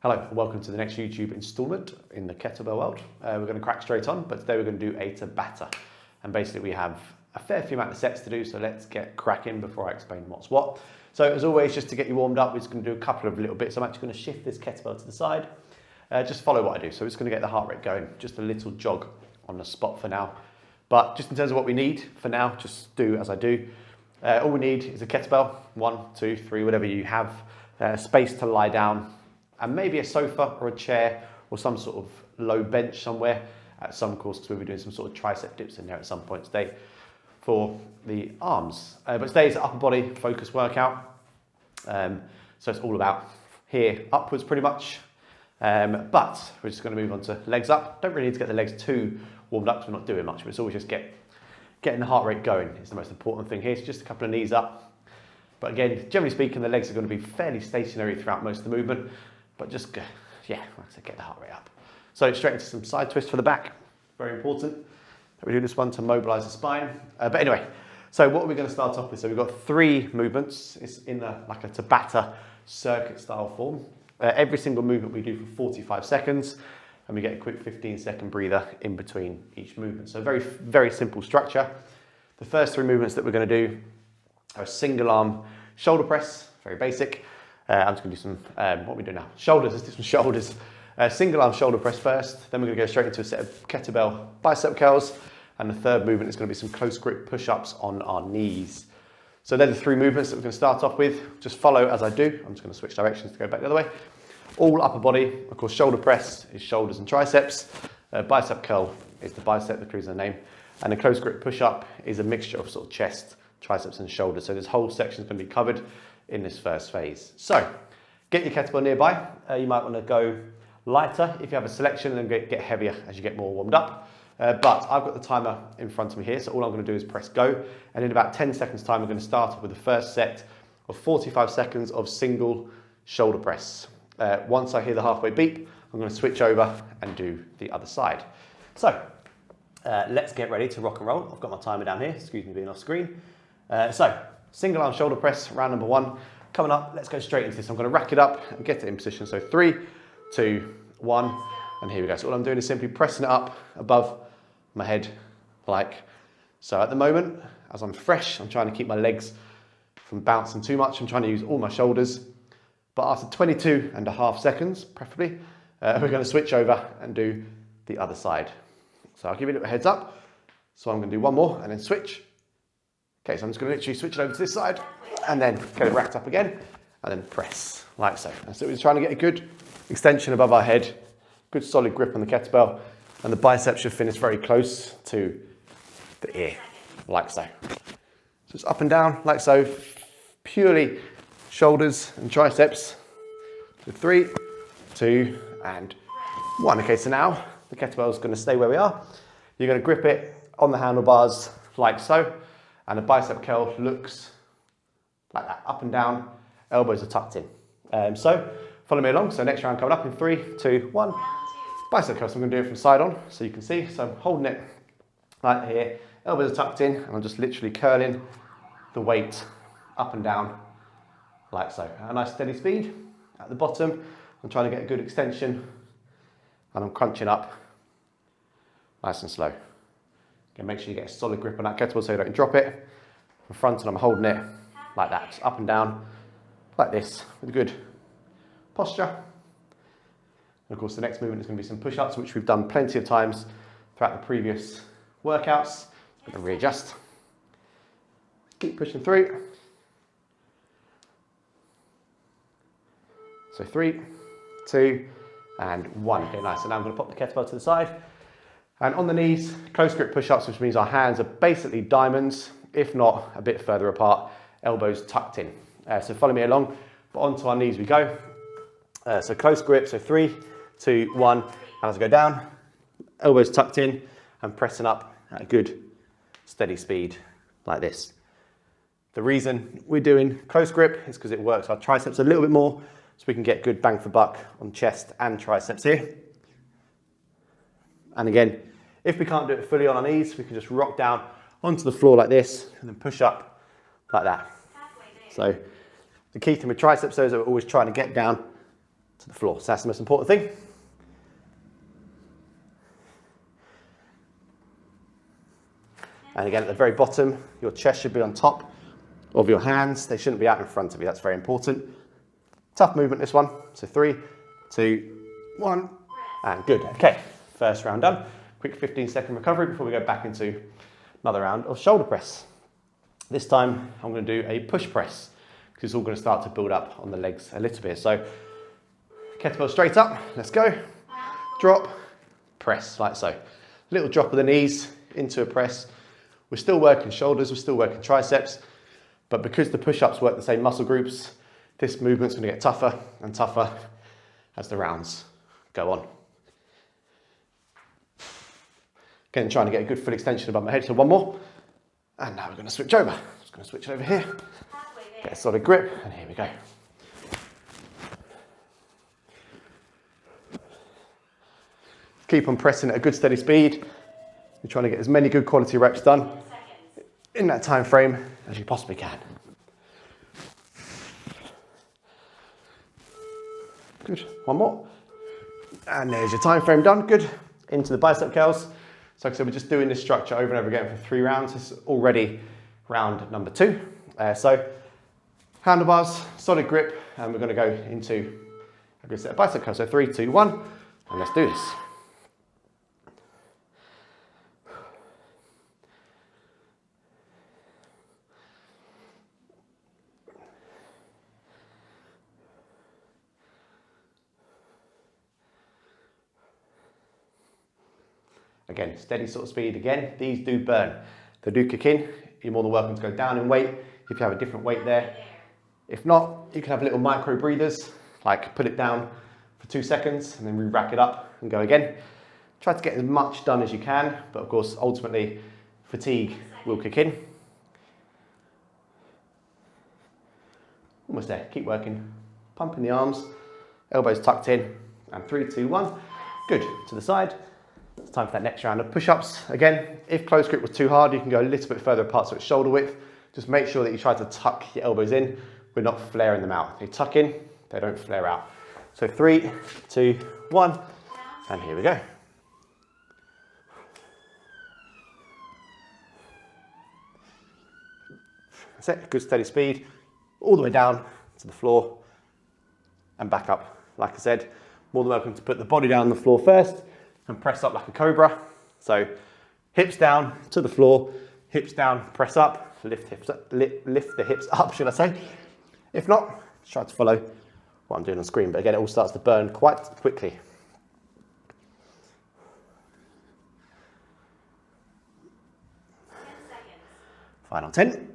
Hello and welcome to the next YouTube installment in the kettlebell world. We're going to crack straight on, but today we're going to do a Tabata. And basically we have a fair few amount of sets to do, so let's get cracking before I explain what's what. So as always, just to get you warmed up, we're just going to do a couple of little bits. I'm actually going to shift this kettlebell to the side. Just follow what I do. So it's going to get the heart rate going, just a little jog on the spot for now. But just in terms of what we need for now, just do as I do. All we need is a kettlebell, 1, 2, 3, whatever you have, space to lie down, and maybe a sofa or a chair or some sort of low bench somewhere at some course, because we'll be doing some sort of tricep dips in there at some point today for the arms. But today is an upper body focus workout. So it's all about here upwards pretty much. But we're just going to move on to legs up. Don't really need to get the legs too warmed up because we're not doing much, but it's always just getting the heart rate going is the most important thing here. So just a couple of knees up. But again, generally speaking, the legs are going to be fairly stationary throughout most of the movement. But just, yeah, like I said, get the heart rate up. So straight into some side twists for the back. Very important that we do this one to mobilise the spine. But anyway, so what are we going to start off with? So we've got 3 movements. It's in like a Tabata circuit style form. Every single movement we do for 45 seconds. And we get a quick 15-second breather in between each movement. So very, very simple structure. The first 3 movements that we're going to do are a single arm shoulder press, very basic. I'm just going to do some, what are we doing now? Shoulders, let's do some shoulders. Single arm shoulder press first, then we're going to go straight into a set of kettlebell bicep curls, and the third movement is going to be some close grip push-ups on our knees. So they're the 3 movements that we're going to start off with. Just follow as I do. I'm just going to switch directions to go back the other way. All upper body, of course, shoulder press is shoulders and triceps. Bicep curl is the bicep, the clue's in the name. And the close grip push-up is a mixture of sort of chest, triceps and shoulders. So this whole section is going to be covered in this first phase. So get your kettlebell nearby. You might want to go lighter if you have a selection, and then get heavier as you get more warmed up. But I've got the timer in front of me here, so all I'm going to do is press go. And in about 10 seconds time, we're going to start off with the first set of 45 seconds of single shoulder press. Once I hear the halfway beep, I'm going to switch over and do the other side. So let's get ready to rock and roll. I've got my timer down here, excuse me being off screen. So single arm shoulder press, round number 1. Coming up, let's go straight into this. I'm going to rack it up and get it in position. So 3, 2, 1, and here we go. So all I'm doing is simply pressing it up above my head like so. At the moment, as I'm fresh, I'm trying to keep my legs from bouncing too much. I'm trying to use all my shoulders. But after 22.5 seconds, preferably, we're going to switch over and do the other side. So I'll give you a little heads up. So I'm going to do one more and then switch. Okay, so I'm just going to literally switch it over to this side and then get it racked up again and then press like so. And so we're trying to get a good extension above our head, good solid grip on the kettlebell, and the biceps should finish very close to the ear, like so. So it's up and down like so, purely shoulders and triceps. So 3, 2, and 1. Okay, so now the kettlebell is going to stay where we are. You're going to grip it on the handlebars like so, and the bicep curl looks like that, up and down, elbows are tucked in. So follow me along. So next round coming up in 3, 2, 1. Bicep curl, so I'm going to do it from side on so you can see. So I'm holding it like here, elbows are tucked in, and I'm just literally curling the weight up and down like so. A nice steady speed at the bottom. I'm trying to get a good extension, and I'm crunching up nice and slow. Again, make sure you get a solid grip on that kettlebell so you don't drop it. From front, and I'm holding it like that, just up and down like this with a good posture. And of course, the next movement is going to be some push-ups, which we've done plenty of times throughout the previous workouts. I'm going to readjust. Keep pushing through. So 3, 2, and 1. Okay, nice. So now I'm going to pop the kettlebell to the side. And on the knees, close grip push-ups, which means our hands are basically diamonds, if not a bit further apart, elbows tucked in. So follow me along, but onto our knees we go. So close grip, so 3, 2, 1, and as I go down, elbows tucked in, and pressing up at a good steady speed like this. The reason we're doing close grip is because it works our triceps a little bit more, so we can get good bang for buck on chest and triceps here. And again, if we can't do it fully on our knees, we can just rock down onto the floor like this and then push up like that. So the key thing with triceps is that we're always trying to get down to the floor. So that's the most important thing. And again, at the very bottom, your chest should be on top of your hands. They shouldn't be out in front of you. That's very important. Tough movement, this one. So 3, 2, 1, and good. Okay, first round done. Quick 15-second recovery before we go back into another round of shoulder press. This time, I'm going to do a push press because it's all going to start to build up on the legs a little bit. So kettlebell straight up. Let's go. Drop, press, like so. Little drop of the knees into a press. We're still working shoulders, we're still working triceps, but because the push-ups work the same muscle groups, this movement's gonna get tougher and tougher as the rounds go on. Again, trying to get a good full extension above my head, so one more. And now we're gonna switch over. Just gonna switch over here, get a solid grip, and here we go. Keep on pressing at a good steady speed. You're trying to get as many good quality reps done in that time frame as you possibly can. Good, one more. And there's your time frame done, good. Into the bicep curls. So like I said, we're just doing this structure over and over again for 3 rounds. This is already round number 2. So handlebars, solid grip, and we're gonna go into a good set of bicep curls. So 3, 2, 1, and let's do this. Again, steady sort of speed. Again, these do burn. They do kick in. You're more than welcome to go down in weight if you have a different weight there. If not, you can have little micro breathers, like put it down for 2 seconds and then re-rack it up and go again. Try to get as much done as you can, but of course, ultimately, fatigue will kick in. Almost there, keep working. Pumping the arms, elbows tucked in, and 3, 2, 1. Good, to the side. It's time for that next round of push-ups. Again, if close grip was too hard, you can go a little bit further apart so it's shoulder width. Just make sure that you try to tuck your elbows in. We're not flaring them out. They tuck in, they don't flare out. So 3, 2, 1, and here we go. That's it, good steady speed, all the way down to the floor and back up. Like I said, more than welcome to put the body down on the floor first and press up like a cobra. So hips down to the floor, hips down, press up, lift the hips up, should I say. If not, just try to follow what I'm doing on screen. But again, it all starts to burn quite quickly. Final 10.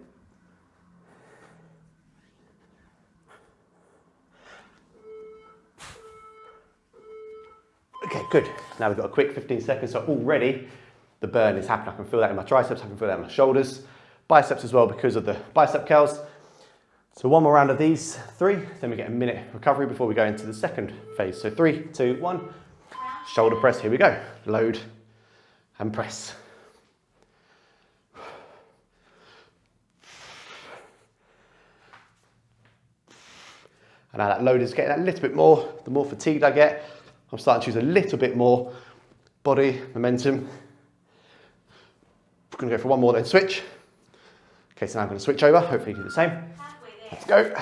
Okay, good. Now we've got a quick 15 seconds. So already the burn is happening. I can feel that in my triceps. I can feel that in my shoulders. Biceps as well because of the bicep curls. So one more round of these 3, then we get a minute recovery before we go into the second phase. So 3, 2, 1, shoulder press, here we go. Load and press. And now that load is getting a little bit more, the more fatigued I get, I'm starting to use a little bit more body momentum. We're gonna go for one more then switch. Okay, so now I'm gonna switch over, hopefully you do the same. Let's go.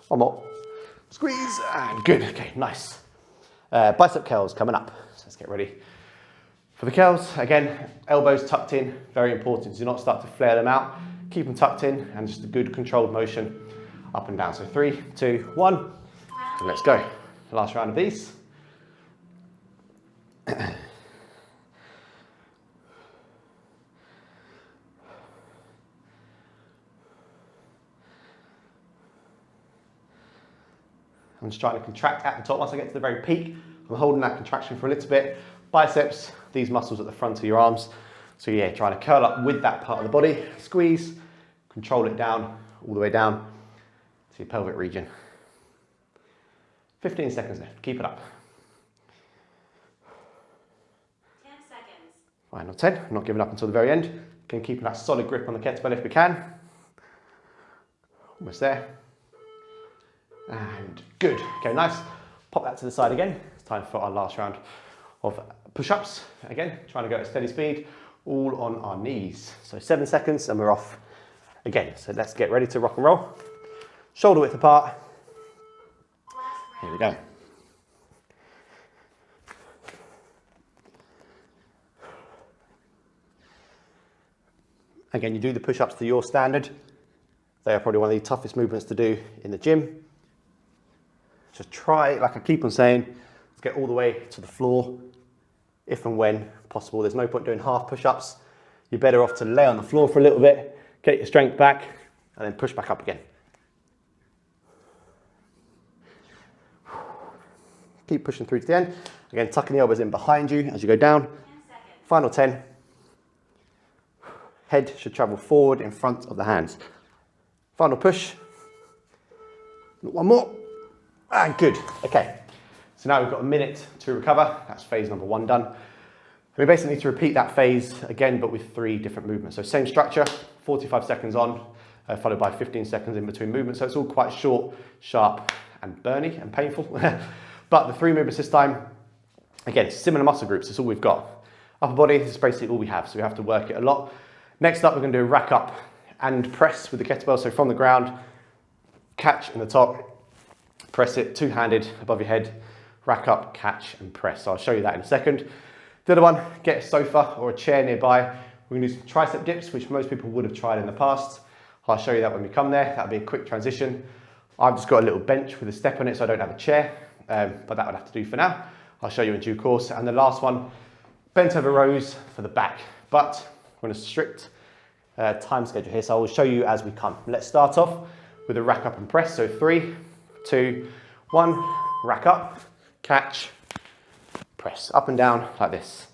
One more. Squeeze, and good. Okay, nice. Bicep curls coming up. So let's get ready for the curls. Again, elbows tucked in, very important. Do not start to flare them out. Keep them tucked in and just a good controlled motion up and down. So 3, 2, 1, and let's go. Last round of these. I'm just trying to contract at the top. Once I get to the very peak, I'm holding that contraction for a little bit. Biceps, these muscles at the front of your arms. So yeah, trying to curl up with that part of the body. Squeeze, control it down, all the way down to your pelvic region. 15 seconds left, keep it up. 10 seconds. Final 10, I'm not giving up until the very end. Again, keeping that solid grip on the kettlebell if we can. Almost there. And good, okay, nice. Pop that to the side again. It's time for our last round of push-ups. Again, trying to go at a steady speed, all on our knees. So 7 seconds and we're off again. So let's get ready to rock and roll. Shoulder width apart. Here we go. Again, you do the push-ups to your standard. They are probably one of the toughest movements to do in the gym. Just try, like I keep on saying, to get all the way to the floor, if and when possible. There's no point doing half push-ups. You're better off to lay on the floor for a little bit, get your strength back, and then push back up again. Keep pushing through to the end. Again, tucking the elbows in behind you as you go down. 10 seconds. Final 10. Head should travel forward in front of the hands. Final push. One more. And good. Okay. So now we've got a minute to recover. That's phase number 1 done. We basically need to repeat that phase again, but with 3 different movements. So same structure, 45 seconds on, followed by 15 seconds in between movements. So it's all quite short, sharp, and burny and painful. But the 3 movements this time, again, similar muscle groups. That's all we've got. Upper body is basically all we have, so we have to work it a lot. Next up, we're going to do a rack up and press with the kettlebell. So from the ground, catch in the top, press it two-handed above your head, rack up, catch, and press. So I'll show you that in a second. The other one, get a sofa or a chair nearby. We're going to do some tricep dips, which most people would have tried in the past. I'll show you that when we come there. That'll be a quick transition. I've just got a little bench with a step on it, so I don't have a chair, but that would have to do for now. I'll show you in due course. And the last one, bent over rows for the back, but we're on a strict time schedule here, so I will show you as we come. Let's start off with a rack up and press. So 3, 2, 1, rack up, catch, press, up and down like this.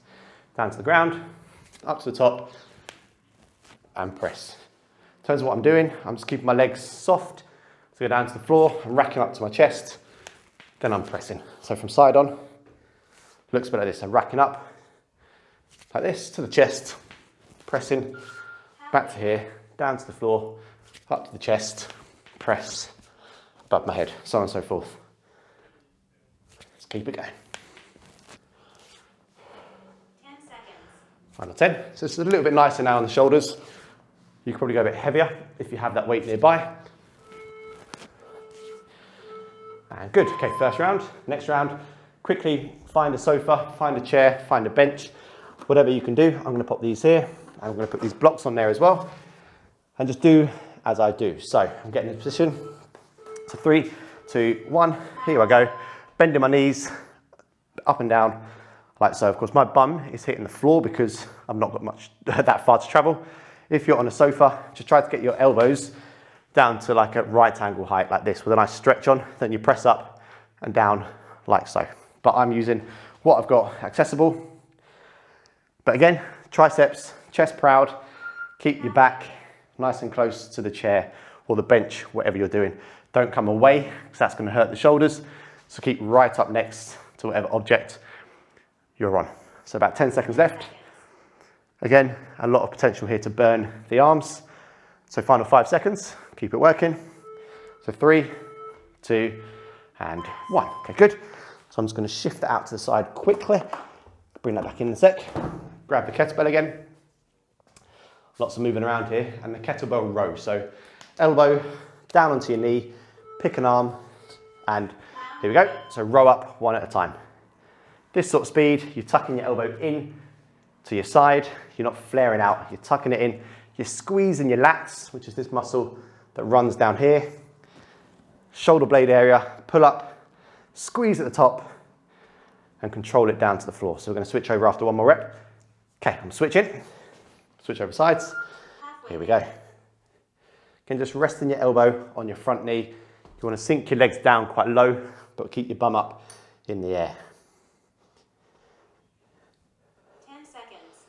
Down to the ground, up to the top, and press. In terms of what I'm doing, I'm just keeping my legs soft to go down to the floor. I'm racking up to my chest, then I'm pressing. So from side on, looks a bit like this. I'm racking up like this to the chest, pressing, back to here, down to the floor, up to the chest, press, above my head, so on and so forth. Let's keep it going. 10 seconds. Final 10. So it's a little bit nicer now on the shoulders. You can probably go a bit heavier if you have that weight nearby. And good, okay, first round. Next round, quickly find a sofa, find a chair, find a bench, whatever you can do. I'm gonna pop these here. I'm gonna put these blocks on there as well. And just do as I do. So I'm getting in position. So 3, 2, 1, here I go. Bending my knees, up and down, like so. Of course, my bum is hitting the floor because I've not got much that far to travel. If you're on a sofa, just try to get your elbows down to like a right angle height like this with a nice stretch on. Then you press up and down like so. But I'm using what I've got accessible. But again, triceps, chest proud, keep your back nice and close to the chair or the bench, whatever you're doing. Don't come away because that's going to hurt the shoulders. So keep right up next to whatever object you're on. So about 10 seconds left. Again, a lot of potential here to burn the arms. So final 5 seconds, keep it working. So 3, 2, and 1. Okay, good. So I'm just going to shift that out to the side quickly. Bring that back in a sec. Grab the kettlebell again. Lots of moving around here. And the kettlebell row. So elbow down onto your knee, pick an arm, and here we go. So row up one at a time. This sort of speed, you're tucking your elbow in to your side. You're not flaring out, you're tucking it in. You're squeezing your lats, which is this muscle that runs down here. Shoulder blade area, pull up, squeeze at the top, and control it down to the floor. So we're going to switch over after one more rep. Okay, I'm switching. Switch over sides. Here we go. Again, just resting your elbow on your front knee. You want to sink your legs down quite low, but keep your bum up in the air. 10 seconds.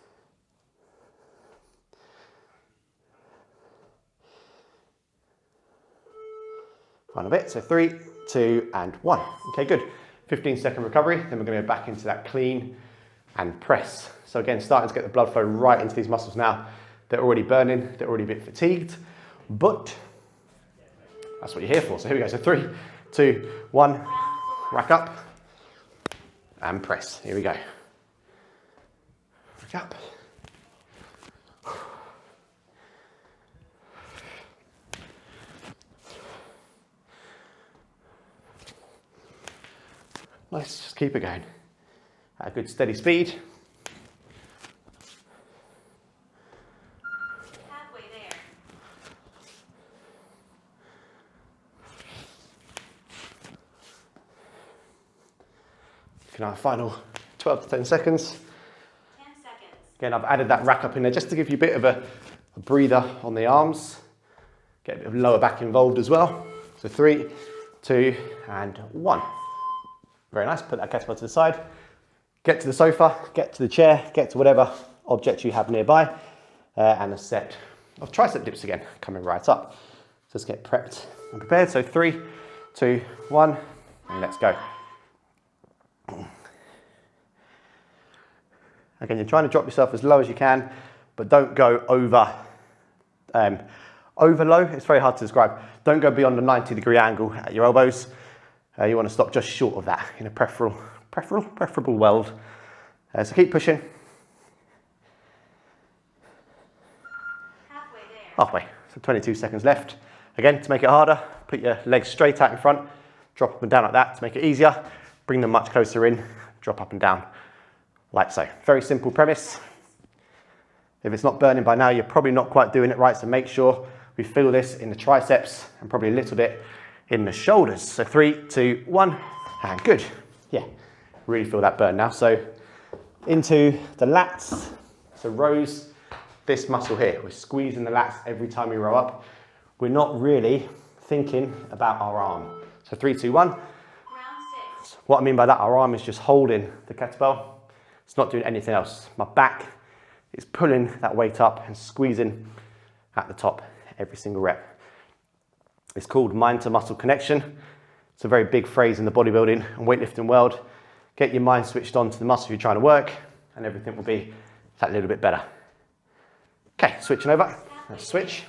Final bit, so 3, 2, and 1. Okay, good. 15-second recovery, then we're going to go back into that clean and press. So again, starting to get the blood flow right into these muscles now. They're already burning, they're already a bit fatigued, but that's what you're here for. So here we go, so 3, 2, 1, rack up and press. Here we go. Rack up. Nice, just keep it going at a good steady speed. Halfway there. Can I final 12 to 10 seconds? 10 seconds. Again, I've added that rack up in there just to give you a bit of a breather on the arms. Get a bit of lower back involved as well. So 3, 2, and 1. Very nice, put that kettlebell to the side. Get to the sofa, get to the chair, get to whatever object you have nearby, and a set of tricep dips again, coming right up. So let's get prepped and prepared. So 3, 2, 1, and let's go. Again, you're trying to drop yourself as low as you can, but don't go over low. It's very hard to describe. Don't go beyond a 90-degree angle at your elbows. You want to stop just short of that in a preferable world. So keep pushing. Halfway there. Halfway, so 22 seconds left. Again, to make it harder, put your legs straight out in front, drop up and down like that to make it easier. Bring them much closer in, drop up and down like so. Very simple premise. If it's not burning by now, you're probably not quite doing it right, so make sure we feel this in the triceps and probably a little bit in the shoulders. So 3, 2, 1, and good. Yeah, really feel that burn now. So into the lats, so rows, this muscle here. We're squeezing the lats every time we row up. We're not really thinking about our arm. So 3, 2, 1. Round 6. What I mean by that, our arm is just holding the kettlebell. It's not doing anything else. My back is pulling that weight up and squeezing at the top every single rep. It's called mind to muscle connection. It's a very big phrase in the bodybuilding and weightlifting world. Get your mind switched on to the muscle you're trying to work and everything will be that little bit better. Okay, switching over. Let's switch.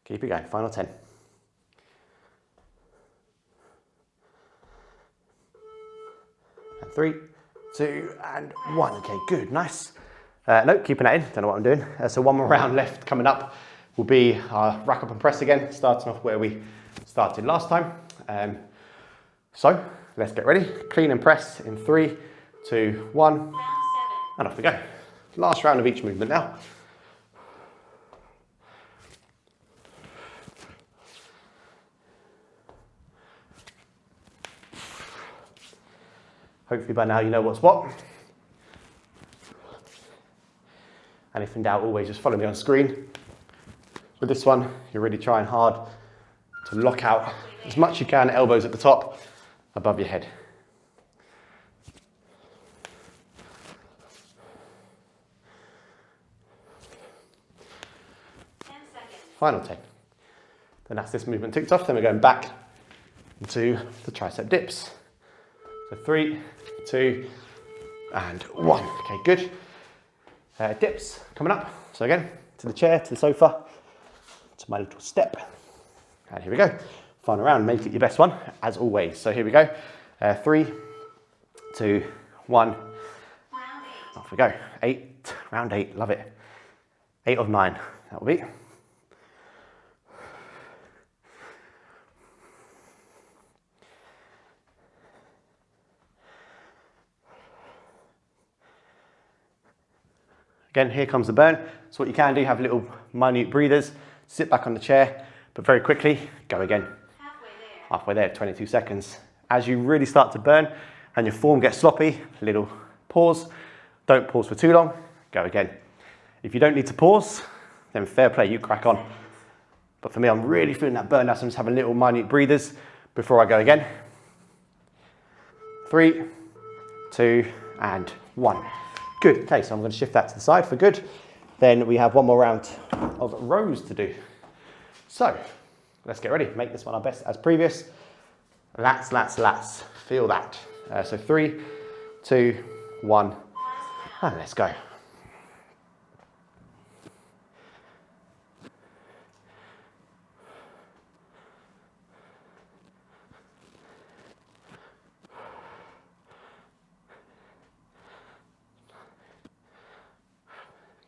Keep it going, final 10. And 3, 2, and 1. Okay, good, nice. Nope, keeping that in, don't know what I'm doing. So one more round left coming up will be our rack up and press again, starting off where we started last time. So let's get ready. Clean and press in 3, 2, 1. Round 7. And off we go. Last round of each movement now. Hopefully by now you know what's what. And if in doubt, always just follow me on screen. With this one, you're really trying hard to lock out as much as you can, elbows at the top, above your head. Final 10. Then that's this movement ticked off. Then we're going back into the tricep dips. So 3, 2, and 1. Okay, good. Dips coming up. So again, to the chair, to the sofa, to my little step. And here we go. Final round, make it your best one, as always. So here we go. 3, 2, 1. Round 8. Off we go. 8, round 8, love it. 8 of 9, that will be. Again, here comes the burn. So what you can do, have little minute breathers, sit back on the chair, but very quickly, go again. Halfway there, 22 seconds. As you really start to burn and your form gets sloppy, little pause. Don't pause for too long, go again. If you don't need to pause, then fair play, you crack on. But for me, I'm really feeling that burn now, so I'm just having little minute breathers before I go again. 3, 2, and 1. Good. Okay, so I'm going to shift that to the side for good. Then we have one more round of rows to do. So let's get ready. Make this one our best as previous. Lats, lats, lats. Feel that. So 3, 2, 1, and let's go.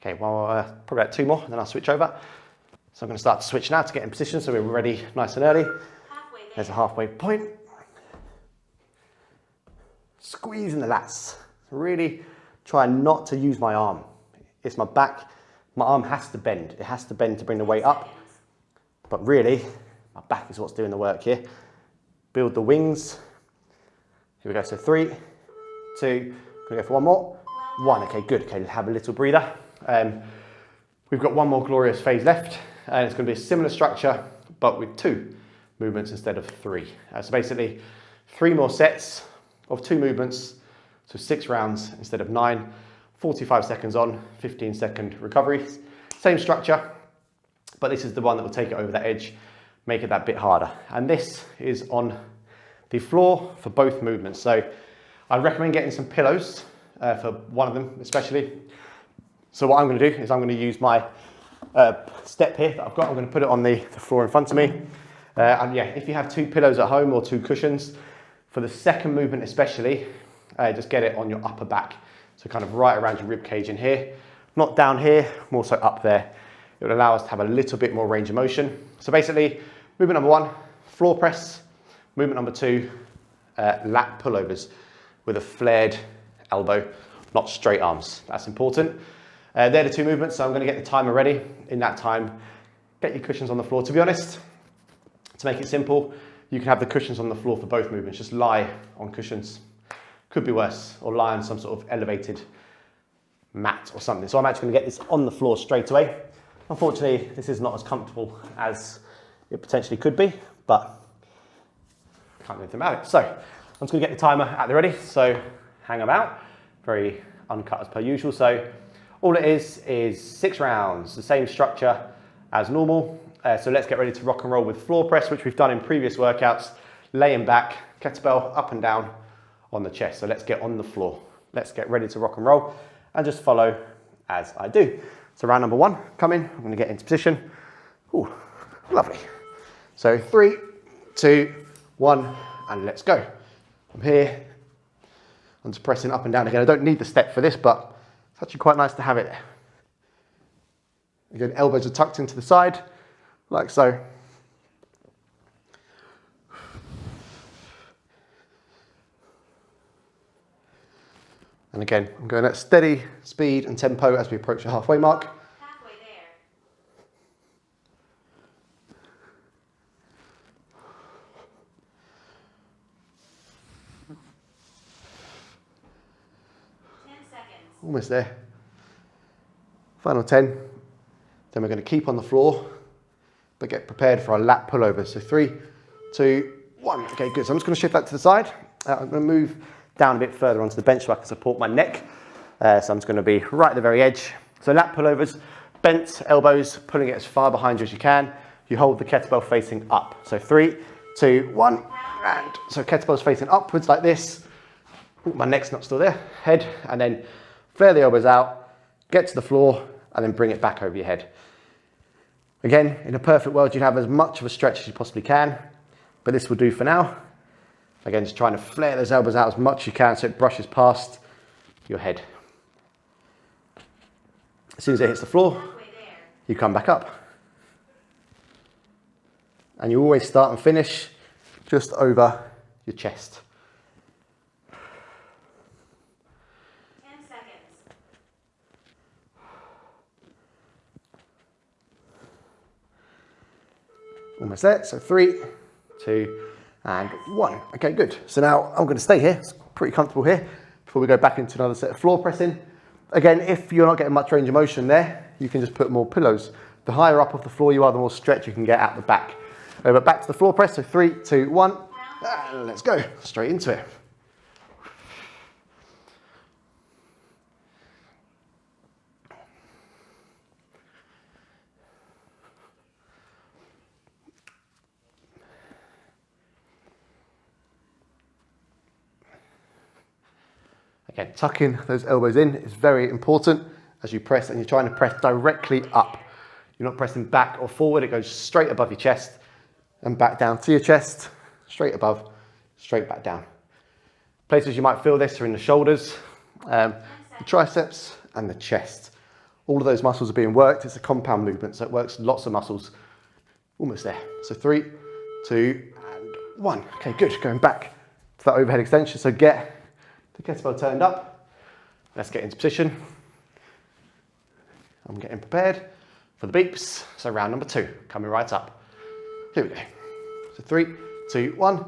Okay, well, probably about 2 more, and then I'll switch over. So I'm going to start to switch now to get in position so we're ready nice and early. There's a halfway point. Squeezing the lats. Really try not to use my arm. It's my back. My arm has to bend. It has to bend to bring the weight up. But really, my back is what's doing the work here. Build the wings. Here we go. So 3, 2, gonna go for one more. 1. Okay, good. Okay, have a little breather. We've got one more glorious phase left, and it's going to be a similar structure, but with 2 movements instead of 3. So basically, 3 more sets of 2 movements, so 6 rounds instead of 9, 45 seconds on, 15-second recovery. Same structure, but this is the one that will take it over that edge, make it that bit harder. And this is on the floor for both movements. So I'd recommend getting some pillows for one of them especially. So what I'm going to do is I'm going to use my step here that I've got. I'm going to put it on the floor in front of me. And yeah, if you have 2 pillows at home or 2 cushions, for the second movement especially, just get it on your upper back. So kind of right around your rib cage in here. Not down here, more so up there. It will allow us to have a little bit more range of motion. So basically, movement number 1, floor press. Movement number 2, lat pullovers with a flared elbow, not straight arms. That's important. They're the 2 movements, so I'm going to get the timer ready. In that time, get your cushions on the floor. To be honest, to make it simple, you can have the cushions on the floor for both movements. Just lie on cushions. Could be worse, or lie on some sort of elevated mat or something. So I'm actually going to get this on the floor straight away. Unfortunately, this is not as comfortable as it potentially could be, but can't do anything about it. So I'm just going to get the timer at the ready. So hang about, very uncut as per usual. So all it is 6 rounds, the same structure as normal. So let's get ready to rock and roll with floor press, which we've done in previous workouts, laying back, kettlebell up and down on the chest. So let's get on the floor. Let's get ready to rock and roll and just follow as I do. So round number 1, come in, I'm going to get into position. Ooh, lovely. So 3, 2, 1, and let's go. I'm here, I'm just pressing up and down again. I don't need the step for this, but it's actually quite nice to have it there. Again, elbows are tucked into the side, like so. And again, I'm going at steady speed and tempo as we approach the halfway mark. Halfway there. 10 seconds. Almost there. Final 10. Then we're going to keep on the floor, but get prepared for our lat pullover. So 3, 2, 1. Okay, good. So I'm just going to shift that to the side. I'm going to move down a bit further onto the bench so I can support my neck. So I'm just going to be right at the very edge. So lat pullovers, bent elbows, pulling it as far behind you as you can. You hold the kettlebell facing up. So 3, 2, 1, and so kettlebell's facing upwards like this. Ooh, my neck's not still there. Head, and then flare the elbows out, get to the floor, and then bring it back over your head. Again, in a perfect world, you'd have as much of a stretch as you possibly can, but this will do for now. Again, just trying to flare those elbows out as much as you can so it brushes past your head. As soon as it hits the floor, you come back up. And you always start and finish just over your chest. 10 seconds. Almost there. So 3, 2, and 1. Okay, good. So now I'm going to stay here. It's pretty comfortable here before we go back into another set of floor pressing. Again, if you're not getting much range of motion there, you can just put more pillows. The higher up off the floor you are, the more stretch you can get out the back. But back to the floor press. So 3, 2, 1, and let's go straight into it. Again, tucking those elbows in is very important as you press, and you're trying to press directly up. You're not pressing back or forward, it goes straight above your chest and back down to your chest, straight above, straight back down. Places you might feel this are in the shoulders, the triceps and the chest. All of those muscles are being worked. It's a compound movement, so it works lots of muscles. Almost there. So 3, 2, and 1. Okay, good. Going back to that overhead extension. So get the kettlebell turned up. Let's get into position. I'm getting prepared for the beeps. So round number 2, coming right up. Here we go. So 3, 2, 1,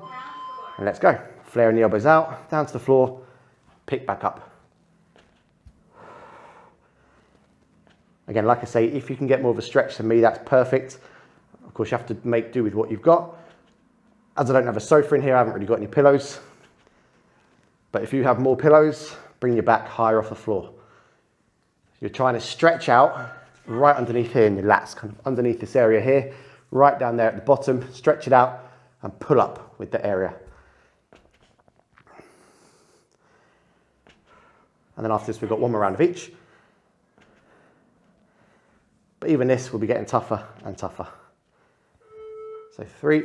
and let's go. Flaring the elbows out, down to the floor, pick back up. Again, like I say, if you can get more of a stretch than me, that's perfect. Of course, you have to make do with what you've got. As I don't have a sofa in here, I haven't really got any pillows. But if you have more pillows, bring your back higher off the floor. You're trying to stretch out right underneath here in your lats, kind of underneath this area here, right down there at the bottom, stretch it out and pull up with the area. And then after this, we've got one more round of each. But even this will be getting tougher and tougher. So 3,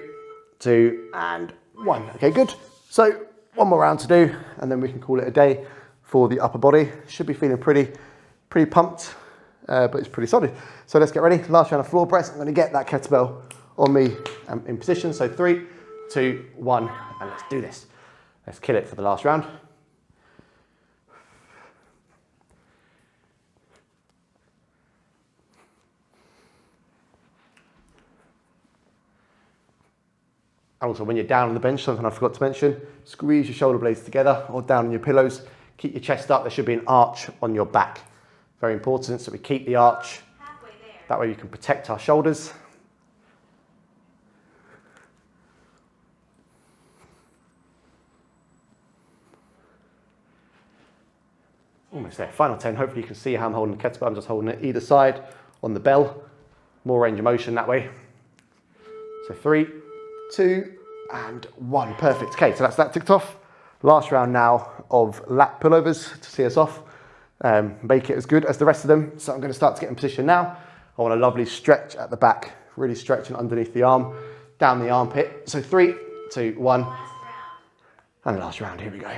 2, and 1. Okay, good. So one more round to do, and then we can call it a day for the upper body. Should be feeling pretty pumped, but it's pretty solid. So let's get ready. Last round of floor press. I'm going to get that kettlebell on me in position. So 3, 2, 1, and let's do this. Let's kill it for the last round. Also, when you're down on the bench, something I forgot to mention, squeeze your shoulder blades together or down on your pillows. Keep your chest up. There should be an arch on your back. Very important, so we keep the arch. Halfway there. That way you can protect our shoulders. Almost there. Final 10. Hopefully you can see how I'm holding the kettlebell. I'm just holding it either side on the bell. More range of motion that way. So 3, 2, and 1. Perfect. Okay, so that's that ticked off. Last round now of lat pullovers to see us off. Make it as good as the rest of them. So I'm going to start to get in position now. I want a lovely stretch at the back, really stretching underneath the arm, down the armpit. So 3, 2, 1, and the last round. Here we go.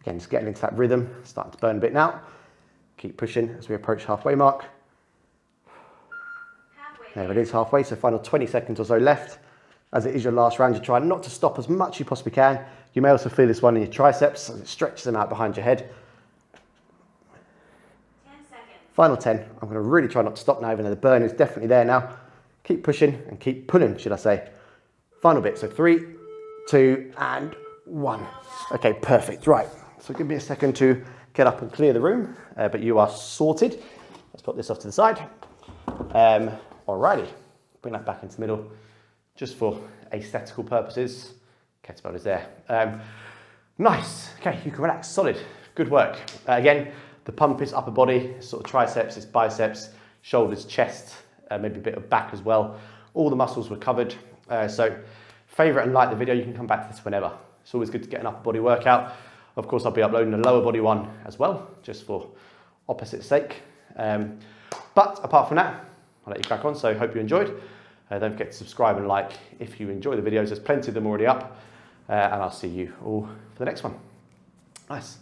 Again, just getting into that rhythm, starting to burn a bit now. Keep pushing as we approach halfway mark. There it is, halfway, so final 20 seconds or so left. As it is your last round, you try not to stop as much as you possibly can. You may also feel this one in your triceps as it stretches them out behind your head. 10 seconds. Final 10. I'm going to really try not to stop now, even though the burn is definitely there now. Keep pushing and keep pulling, should I say. Final bit, so 3, 2, and 1. Okay, perfect, right. So give me a second to get up and clear the room, but you are sorted. Let's put this off to the side. Alrighty, bring that back into the middle, just for aesthetical purposes. Kettlebell is there. Nice, okay, you can relax, solid, good work. Again, the pump is upper body, sort of triceps, it's biceps, shoulders, chest, maybe a bit of back as well. All the muscles were covered. So favourite and like the video, you can come back to this whenever. It's always good to get an upper body workout. Of course, I'll be uploading a lower body one as well, just for opposite sake. But apart from that, I'll let you crack on, so hope you enjoyed. Don't forget to subscribe and like if you enjoy the videos. There's plenty of them already up. And I'll see you all for the next one. Nice.